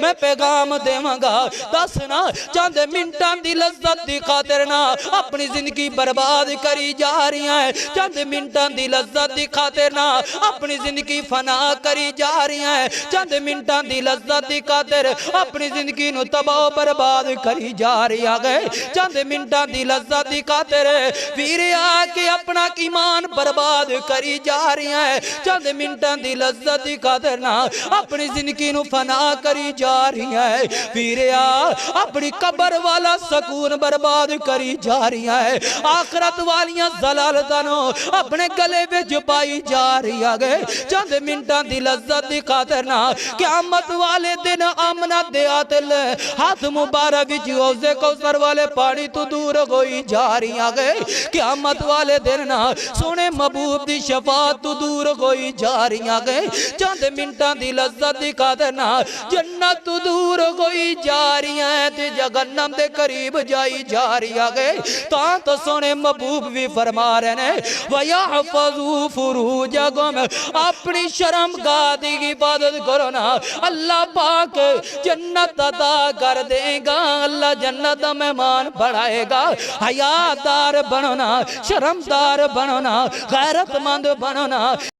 میں پیغام دیواں گا دس نا چند منٹاں دی لذت دی خاطر نا اپنی زندگی برباد کری جا رہی ہیں چند منٹاں دی لذت دی خاطر نا اپنی زندگی فنا کری جا رہی ہیں چند منٹاں دی لذت دی خاطر اپنی زندگی نو تباہ و برباد کری جا رہی آگئے چند منٹاں دی لذت دی خاطر ویرے آکے اپنا ایمان برباد کری جا رہی ہیں چند منٹاں دی لذت دی خاطر نا اپنی زندگی نو فنا کری جا رہی ہیں ویرے اپنی قبر والا سکون برباد کری جا رہی ہیں آخرت والیاں زلالتانو اپنے گلے میں جپائی جا رہی آگئے چند منٹاں دی لذت دی خاطر نا قیامت والے دن آمنہ دیات اللہ ہاتھ مبارک جوزے کوثر والے پانی تو دور ہوئی جا رہی آگئے قیامت والے دن نا سونے محبوب دی شفاعت تو دور ہوئی جا رہی آگئے چند منٹاں دی لذت دی خاطر نا جنت تو دور ہوئی جا رہی ہیں تے جہنم دے قریب جائی جا رہی آگئے تاں تو سونے محبوب بھی فرما رہے ہیں وَيَحْفَظُوا فُرُوجَكُمْ اپنی شرمگاہ دی عبادت کرو نا اللہ پاک جنت عطا کر دے گا اللہ جنت مہمان بڑھائے گا حیادار بنو نا شرمدار بنو نا غیرت مند بنو نا